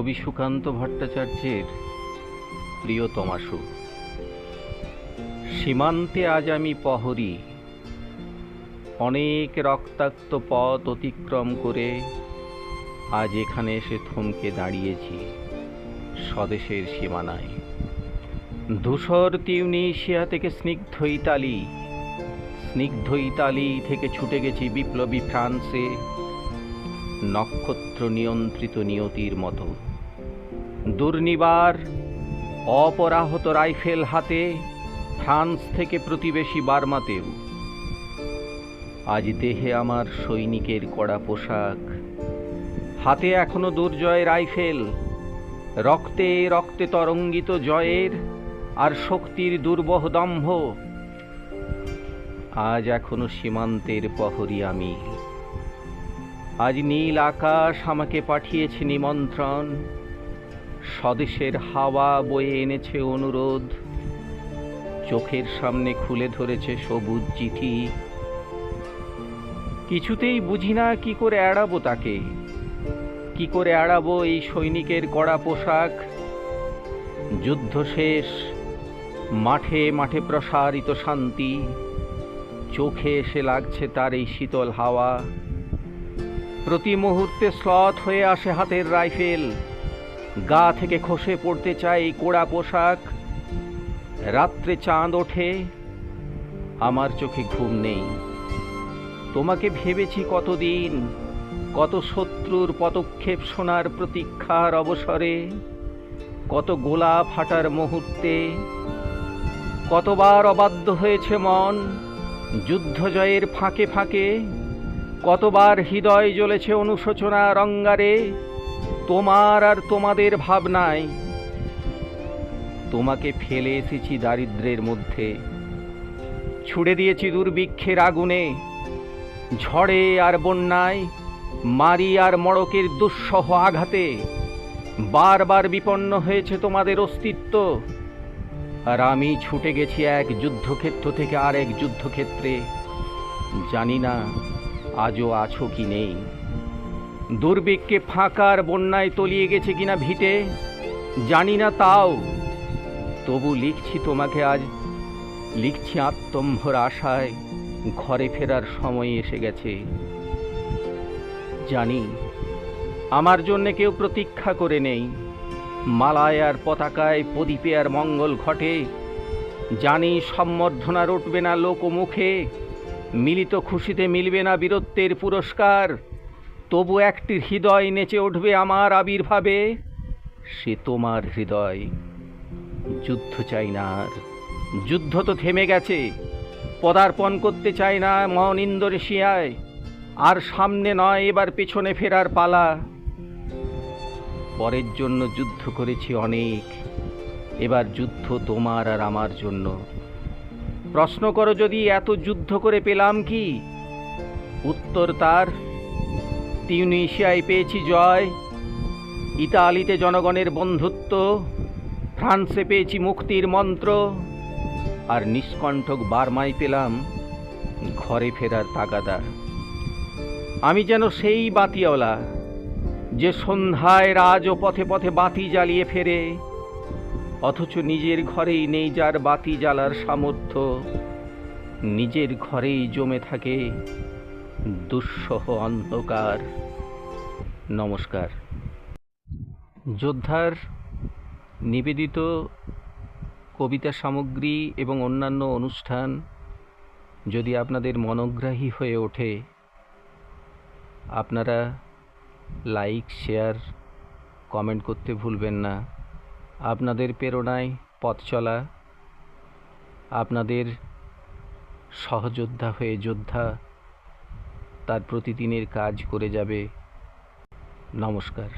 কবি সুকান্ত ভট্টাচার্যের প্রিয়তমাশু। সীমান্তে আজ আমি প্রহরী, অনেক রক্তাক্ত পথ অতিক্রম করে আজ এখানে এসে থমকে দাঁড়িয়েছি স্বদেশের সীমানায়। ধূসর তিউনিসিয়া থেকে স্নিগ্ধ ইতালি থেকে ছুটে গেছি বিপ্লবী ফ্রান্সে, নক্ষত্র নিয়ন্ত্রিত নিয়তির মতো। দুর্নিবার অপরাহত রাইফেল হাতে ফ্রান্স থেকে প্রতিবেশী বার্মাতেও। আজ দেহে আমার সৈনিকের কড়া পোশাক, হাতে এখনো দুর্জয় রাইফেল, রক্তে রক্তে তরঙ্গিত জয়ের আর শক্তির দুর্বহ দম্ভ। আজ এখনো সীমান্তের প্রহরী আমি। আজ নীল আকাশ আমাকে পাঠিয়েছে নিমন্ত্রণ, স্বদেশের হাওয়া বয়ে এনেছে অনুরোধ, চোখের সামনে খুলে ধরেছে সবুজ চিঠি। কিছুতেই বুঝি না কি করে এড়াবো তাকে, কি করে এড়াবো এই সৈনিকের কড়া পোশাক। যুদ্ধ শেষ, মাঠে মাঠে প্রসারিত শান্তি, চোখে এসে লাগছে তার এই শীতল হাওয়া। প্রতি মুহূর্তে শ্লথ হয়ে আসে হাতের রাইফেল, গা থেকে খসে পড়তে চায় এই কোড়া পোশাক। রাত্রে চাঁদ ওঠে, আমার চোখে ঘুম নেই। তোমাকে ভেবেছি কতদিন, কত শত্রুর পদক্ষেপ শোনার প্রতীক্ষার অবসরে, কত গোলা ফাটার মুহূর্তে। কতবার অবাধ্য হয়েছে মন যুদ্ধ জয়ের ফাঁকে ফাঁকে, কতবার হৃদয় জ্বলেছে অনুশোচনার অঙ্গারে তোমার আর তোমাদের ভাবনায়। তোমাকে ফেলে এসেছি দারিদ্র্যের মধ্যে, ছুড়ে দিয়েছি দুর্ভিক্ষের আগুনে, ঝড়ে আর বন্যায়, মারি আর মড়কের দুঃসহ আঘাতে। বারবার বিপন্ন হয়েছে তোমাদের অস্তিত্ব, আর আমি ছুটে গেছি এক যুদ্ধক্ষেত্র থেকে আরেক যুদ্ধক্ষেত্রে। জানি না আজও আছো কি নেই। দুর্ভিক্ষে ফাঁকার বন্যায় তলিয়ে গেছে কিনা ভিটে, জানি না তাও। তবু লিখছি তোমাকে আজ, লিখছি আত্মম্ভর আশায় ঘরে ফেরার সময় এসে গেছে। জানি আমার জন্যে কেউ প্রতীক্ষা করে নেই, মালায় আর পতাকায় প্রদীপে আর মঙ্গল ঘটে। জানি সম্বর্ধনা রটবে না লোকমুখে, মিলিত খুশিতে মিলবে না বীরত্বের পুরস্কার। তবু একটি হৃদয় নেচে উঠবে আমার আবির্ভাবে, সে তোমার হৃদয়। যুদ্ধ চাই না আর, যুদ্ধ তো থেমে গেছে। পদার্পণ করতে চাই না মন ইন্দোনেশিয়ায়, আর সামনে নয় এবার পেছনে ফেরার পালা। পরের জন্য যুদ্ধ করেছি অনেক, এবার যুদ্ধ তোমার আর আমার জন্য। প্রশ্ন করো যদি এত যুদ্ধ করে পেলাম কি, উত্তর তার তিউনিসিয়ায় পেয়েছি জয়, ইতালিতে জনগণের বন্ধুত্ব, ফ্রান্সে পেয়েছি মুক্তির মন্ত্র, আর নিষ্কণ্ঠক বার্মায় পেলাম ঘরে ফেরার তাগাদা। আমি যেন সেই বাতিওয়ালা যে সন্ধ্যায় রাজ ও পথে পথে বাতি জ্বালিয়ে ফেরে, অথচ নিজের ঘরেই নেই যার বাতি জ্বালার সামর্থ্য। নিজের ঘরেই জমে থাকে দুঃসহ অন্ধকার। নমস্কার। যোদ্ধার নিবেদিত কবিতা সামগ্রী এবং অন্যান্য অনুষ্ঠান যদি আপনাদের মনোগ্রাহী হয়ে ওঠে, আপনারা লাইক, শেয়ার, কমেন্ট করতে ভুলবেন না। আপনাদের প্রেরণায় পথ চলা, আপনাদের সহযোদ্ধা হয়ে যোদ্ধা তার প্রতিদিনের কাজ করে যাবে। নমস্কার।